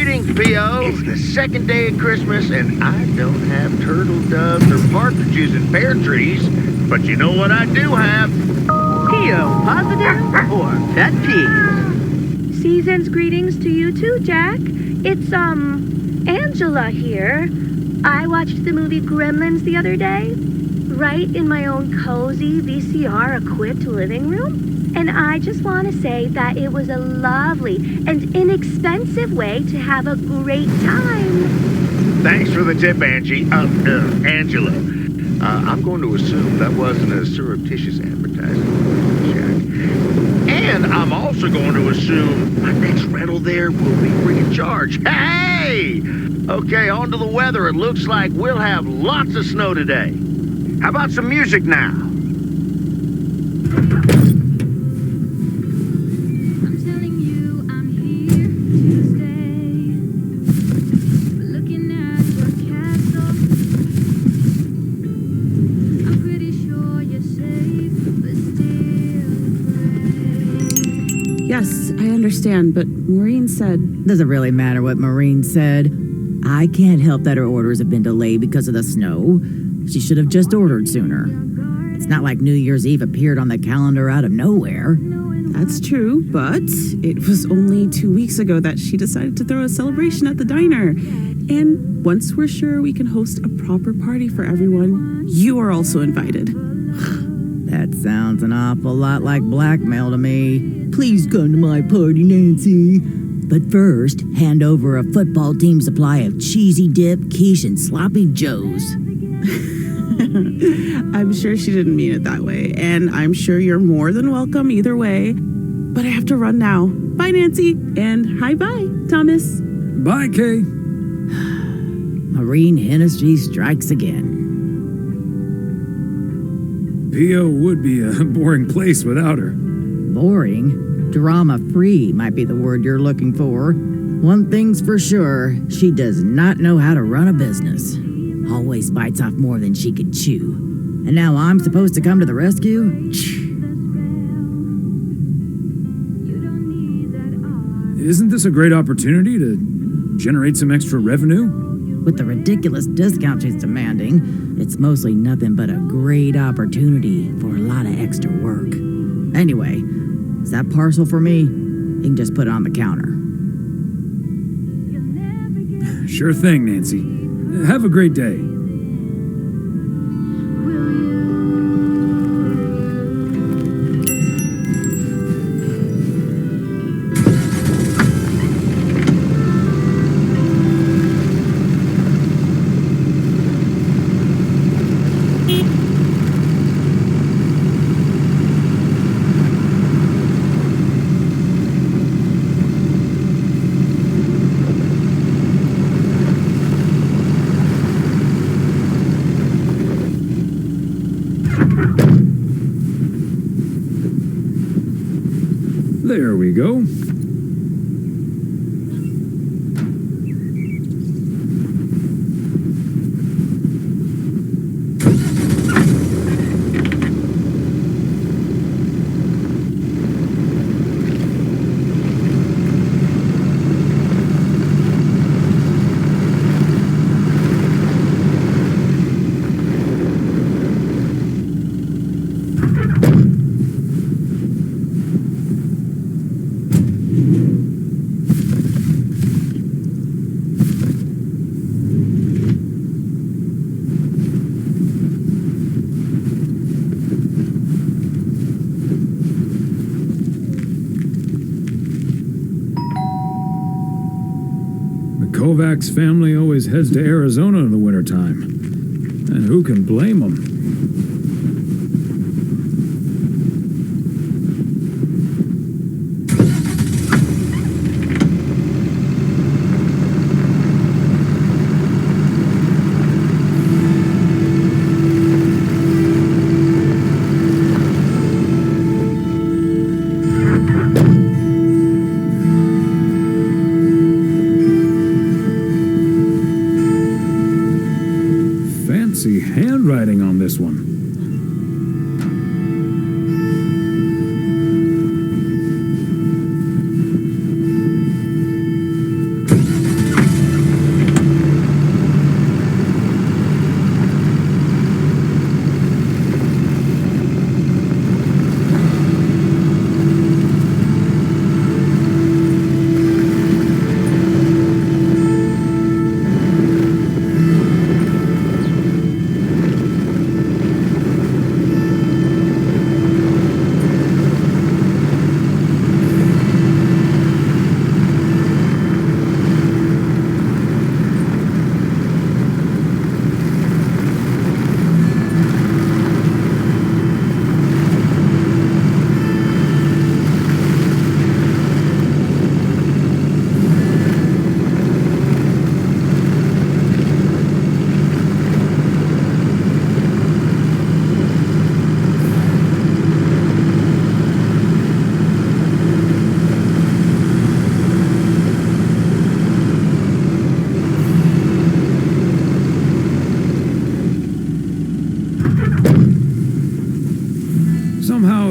Greetings, P.O. It's the second day of Christmas, and I don't have turtle doves or partridges in pear trees. But you know what I do have? P.O. positive or pet peeve? Season's greetings to you too, Jack. It's, Angela here. I watched the movie Gremlins the other day, right in my own cozy VCR-equipped living room. And I just want to say that it was a lovely and inexpensive way to have a great time. Thanks for the tip, Angie. Angela. I'm going to assume that wasn't a surreptitious advertising, Jack. And I'm also going to assume my next rental there will be free of charge. Hey! Okay, on to the weather. It looks like we'll have lots of snow today. How about some music now? Yes, I understand, but Maureen said... Doesn't really matter what Maureen said. I can't help that her orders have been delayed because of the snow. She should have just ordered sooner. It's not like New Year's Eve appeared on the calendar out of nowhere. That's true, but it was only 2 weeks ago that she decided to throw a celebration at the diner. And once we're sure we can host a proper party for everyone, you are also invited. That sounds an awful lot like blackmail to me. Please come to my party, Nancy. But first, hand over a football team supply of cheesy dip, quiche, and sloppy joes. I'm sure she didn't mean it that way, and I'm sure you're more than welcome either way. But I have to run now. Bye, Nancy, and hi-bye, Thomas. Bye, Kay. Marine Hennessy strikes again. P.O. would be a boring place without her. Boring? Drama-free might be the word you're looking for. One thing's for sure, she does not know how to run a business. Always bites off more than she can chew. And now I'm supposed to come to the rescue? Isn't this a great opportunity to generate some extra revenue? With the ridiculous discount she's demanding, it's mostly nothing but a great opportunity for a lot of extra work. Anyway, is that parcel for me? You can just put it on the counter. Sure thing, Nancy. Have a great day. There we go. Kovacs family always heads to Arizona in the wintertime. And who can blame them? Handwriting on this one.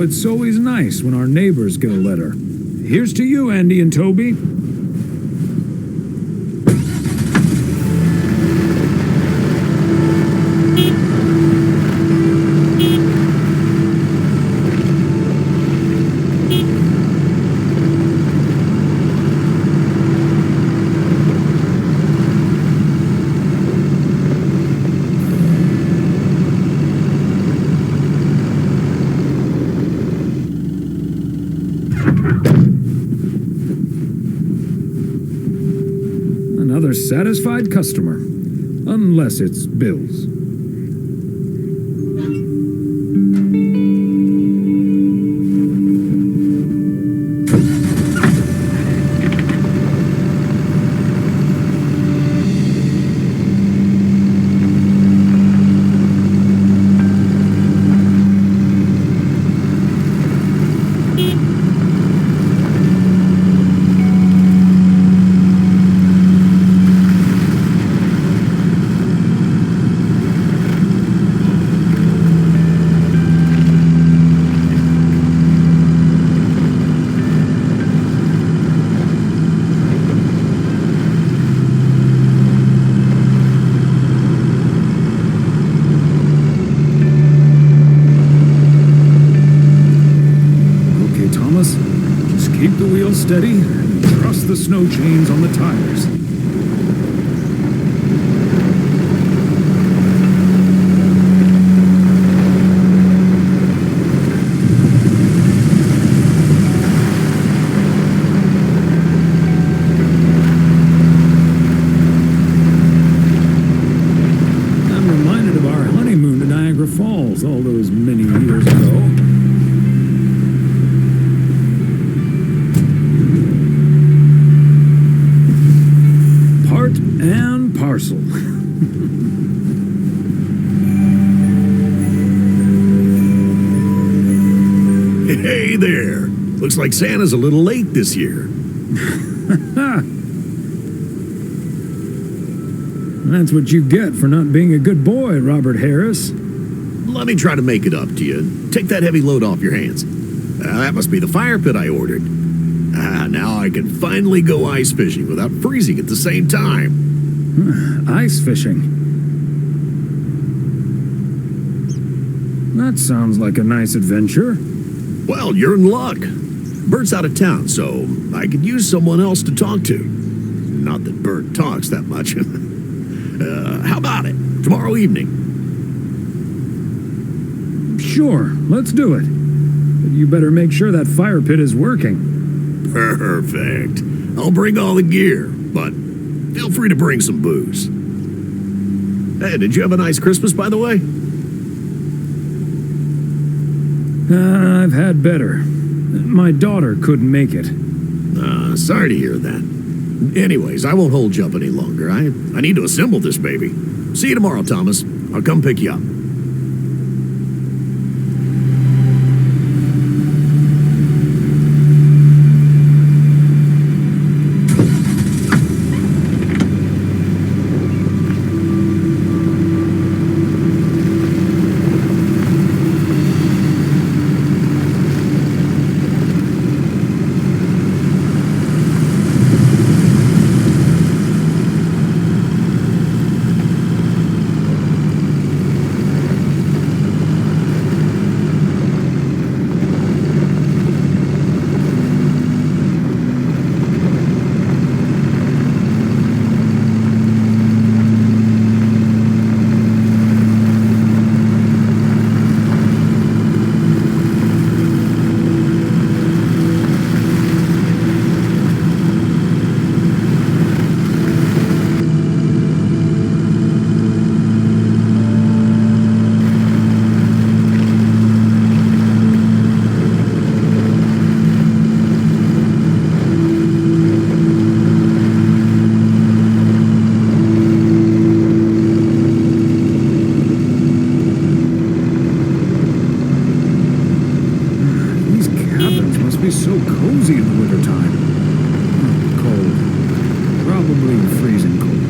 know, it's always nice when our neighbors get a letter. Here's to you, Andy and Toby. Another satisfied customer. Unless it's Bill's. Keep the wheels steady and trust the snow chains on the tires. I'm reminded of our honeymoon to Niagara Falls all those many years ago. And parcel. Hey there. Looks like Santa's a little late this year. That's what you get for not being a good boy, Robert Harris. Let me try to make it up to you. Take that heavy load off your hands. That must be the fire pit I ordered. Now I can finally go ice fishing without freezing at the same time. Ice fishing. That sounds like a nice adventure. Well, you're in luck. Bert's out of town, so I could use someone else to talk to. Not that Bert talks that much. How about it? Tomorrow evening? Sure, let's do it. But you better make sure that fire pit is working. Perfect. I'll bring all the gear, but feel free to bring some booze. Hey, did you have a nice Christmas, by the way? I've had better. My daughter couldn't make it. Sorry to hear that. Anyways, I won't hold you up any longer. I need to assemble this baby. See you tomorrow, Thomas. I'll come pick you up. So cozy in the wintertime. Cold. Probably freezing cold.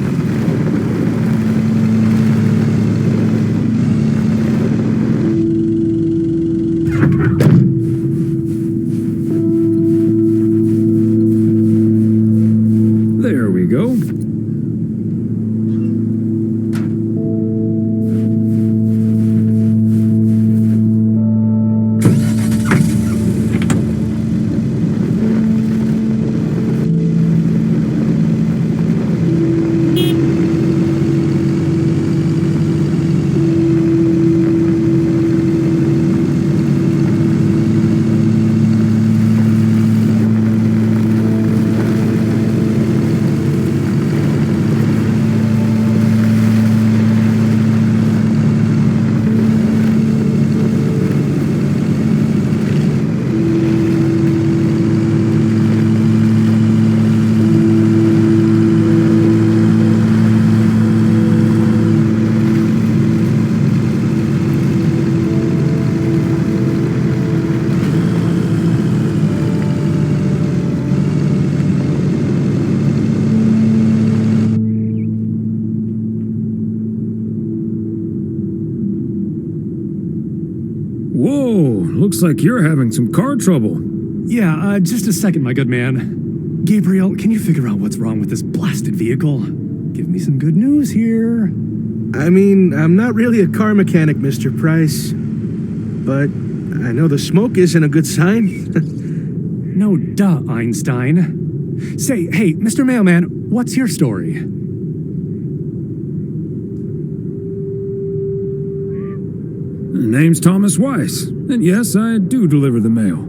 Whoa, looks like you're having some car trouble. Yeah, just a second, my good man. Gabriel, can you figure out what's wrong with this blasted vehicle? Give me some good news here. I mean, I'm not really a car mechanic, Mr. Price. But I know the smoke isn't a good sign. No duh, Einstein. Say, hey, Mr. Mailman, what's your story? Name's Thomas Weiss, and yes, I do deliver the mail.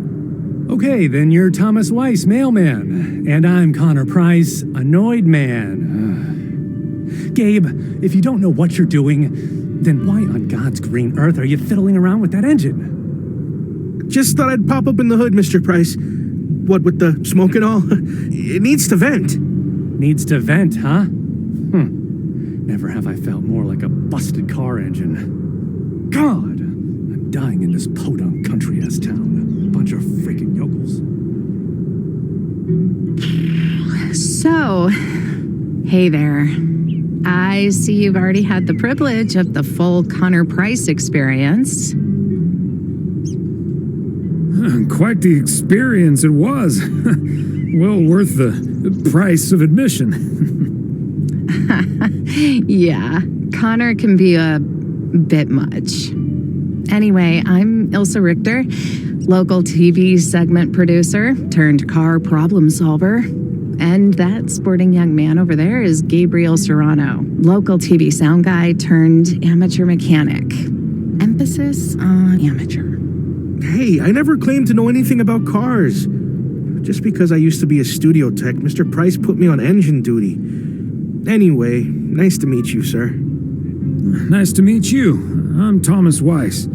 Okay, then you're Thomas Weiss, mailman, and I'm Connor Price, annoyed man. Gabe, if you don't know what you're doing, then why on God's green earth are you fiddling around with that engine? Just thought I'd pop up in the hood, Mr. Price. What with the smoke and all? It needs to vent. Needs to vent, huh? Never have I felt more like a busted car engine. God, I'm dying in this podunk country-ass town. Bunch of freaking yokels. So, hey there. I see you've already had the privilege of the full Connor Price experience. Quite the experience it was. Well worth the price of admission. Yeah, Connor can be a bit much. Anyway, I'm Ilsa Richter, local TV segment producer turned car problem solver. And that sporting young man over there is Gabriel Serrano, local TV sound guy turned amateur mechanic. Emphasis on amateur. Hey, I never claimed to know anything about cars. Just because I used to be a studio tech, Mr. Price put me on engine duty. Anyway, nice to meet you, sir. Nice to meet you. I'm Thomas Weiss.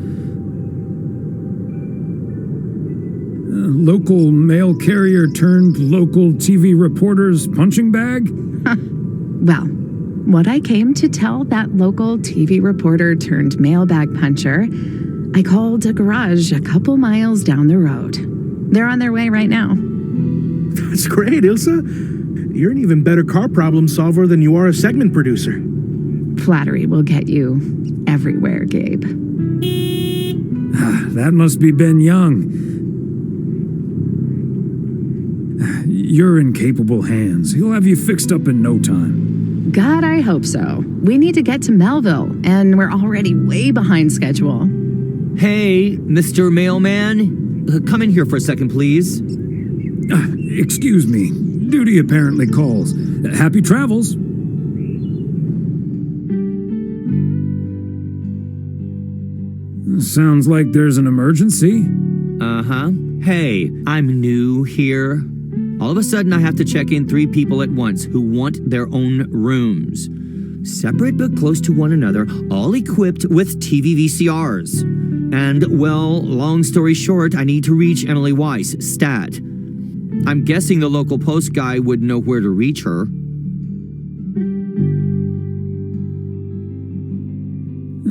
Local mail carrier turned local TV reporter's punching bag? Well, what I came to tell that local TV reporter turned mailbag puncher, I called a garage a couple miles down the road. They're on their way right now. That's great, Ilsa. You're an even better car problem solver than you are a segment producer. Flattery will get you everywhere, Gabe. That must be Ben Young. You're in capable hands. He'll have you fixed up in no time. God, I hope so. We need to get to Melville, and we're already way behind schedule. Hey, Mr. Mailman. Come in here for a second, please. Excuse me. Duty apparently calls. Happy travels. Sounds like there's an emergency. Uh-huh. Hey, I'm new here. All of a sudden, I have to check in 3 people at once who want their own rooms. Separate but close to one another, all equipped with TV VCRs. And, well, long story short, I need to reach Emily Weiss, stat. I'm guessing the local post guy would know where to reach her.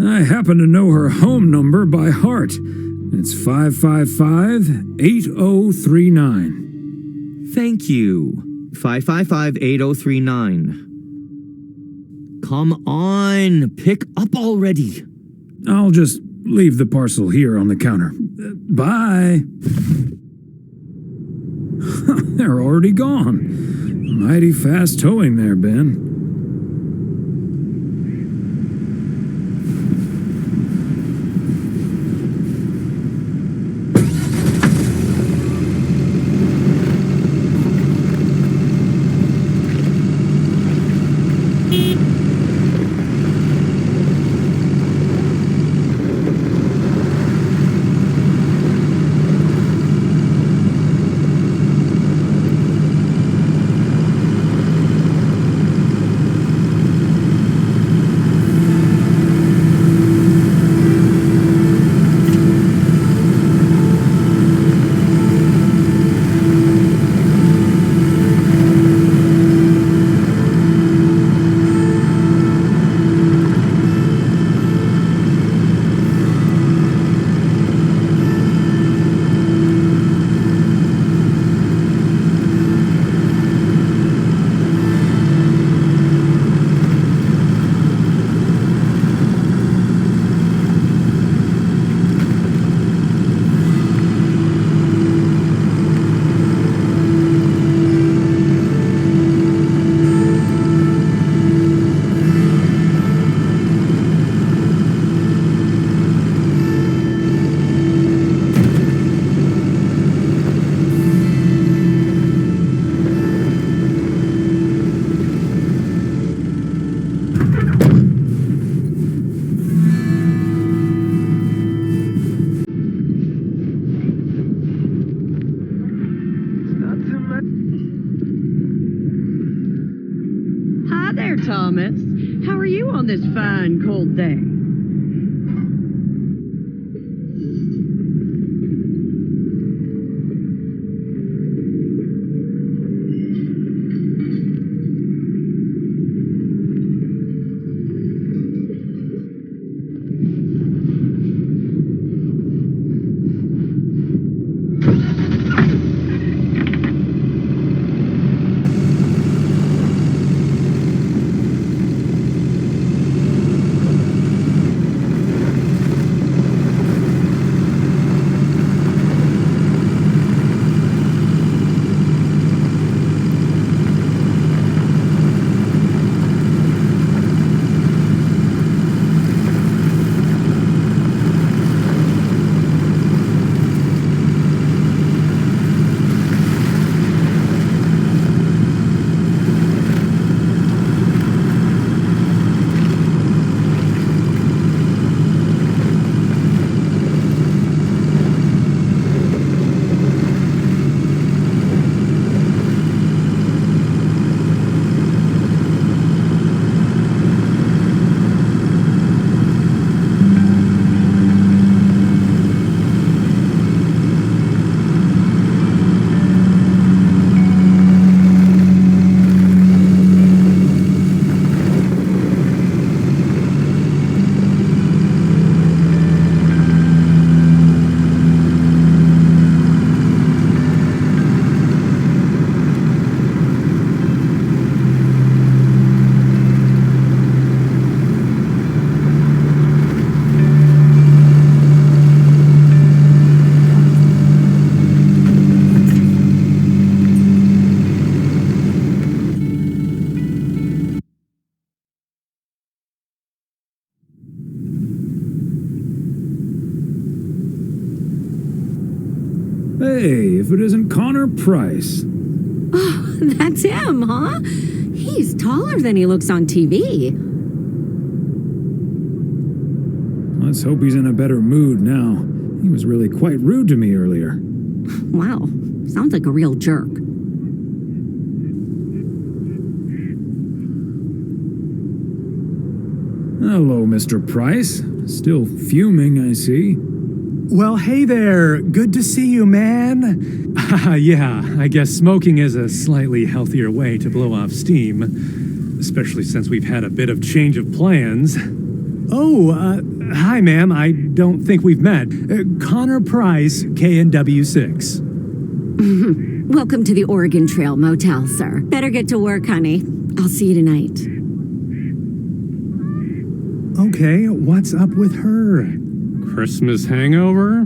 I happen to know her home number by heart. It's 555-8039. Thank you. 555-8039. Come on, pick up already. I'll just leave the parcel here on the counter. Bye. They're already gone. Mighty fast towing there, Ben. cold day. Hey, if it isn't Connor Price. Oh, that's him, huh? He's taller than he looks on TV. Let's hope he's in a better mood now. He was really quite rude to me earlier. Wow, sounds like a real jerk. Hello, Mr. Price. Still fuming, I see. Well, hey there. Good to see you, man. Yeah, I guess smoking is a slightly healthier way to blow off steam, especially since we've had a bit of change of plans. Oh, hi, ma'am. I don't think we've met. Connor Price, KNW6. Welcome to the Oregon Trail Motel, sir. Better get to work, honey. I'll see you tonight. Okay, what's up with her? Christmas hangover?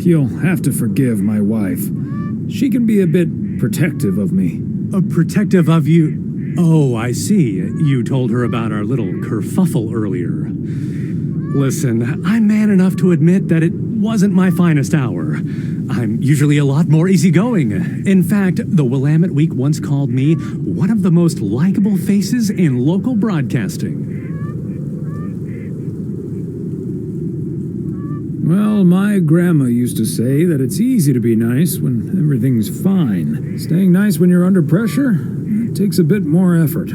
You'll have to forgive my wife. She can be a bit protective of me. Protective of you? Oh, I see. You told her about our little kerfuffle earlier. Listen, I'm man enough to admit that it wasn't my finest hour. I'm usually a lot more easygoing. In fact, the Willamette Week once called me one of the most likable faces in local broadcasting. Well, my grandma used to say that it's easy to be nice when everything's fine. Staying nice when you're under pressure, it takes a bit more effort.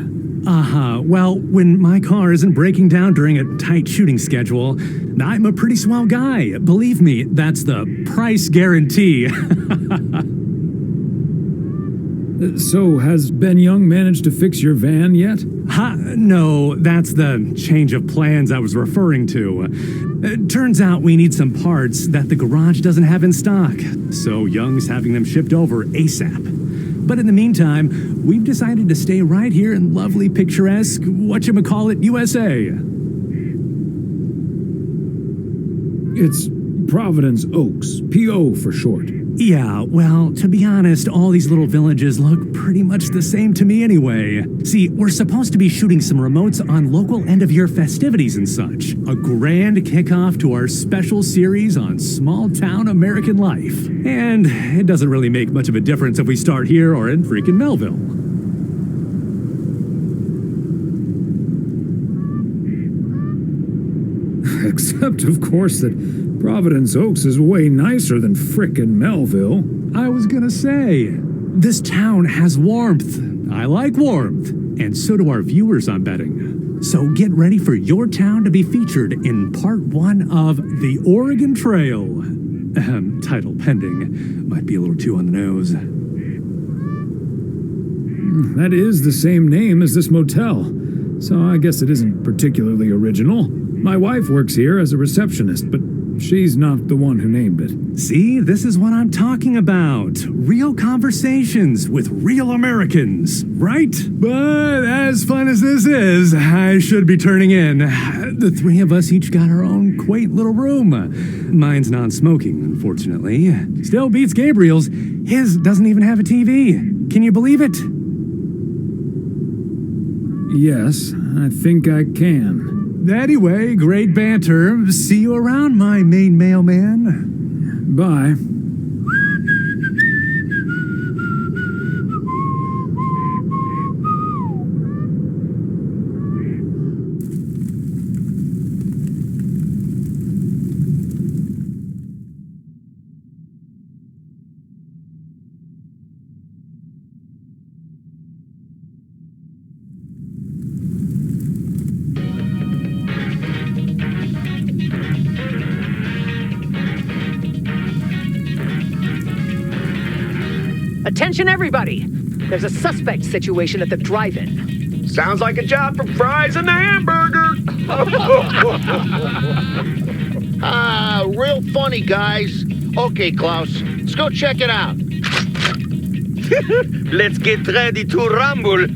Well, when my car isn't breaking down during a tight shooting schedule, I'm a pretty swell guy. Believe me, that's the price guarantee. So, has Ben Young managed to fix your van yet? No, that's the change of plans I was referring to. Turns out we need some parts that the garage doesn't have in stock, so Young's having them shipped over ASAP. But in the meantime, we've decided to stay right here in lovely, picturesque, whatchamacallit, USA. It's Providence Oaks, P.O. for short. Yeah, well, to be honest, all these little villages look pretty much the same to me anyway. See, we're supposed to be shooting some remotes on local end-of-year festivities and such. A grand kickoff to our special series on small-town American life. And it doesn't really make much of a difference if we start here or in freaking Melville. Except, of course, that Providence Oaks is way nicer than frickin' Melville. I was gonna say, this town has warmth. I like warmth, and so do our viewers, I'm betting. So get ready for your town to be featured in part 1 of The Oregon Trail. Title pending. Might be a little too on the nose. That is the same name as this motel, so I guess it isn't particularly original. My wife works here as a receptionist, but she's not the one who named it. See, this is what I'm talking about. Real conversations with real Americans, right? But as fun as this is, I should be turning in. The 3 of us each got our own quaint little room. Mine's non-smoking, unfortunately. Still beats Gabriel's. His doesn't even have a TV. Can you believe it? Yes, I think I can. Anyway, great banter. See you around, my main mailman. Bye. Attention, everybody! There's a suspect situation at the drive-in. Sounds like a job for fries and a hamburger. Real funny, guys. Okay, Klaus, let's go check it out. Let's get ready to rumble.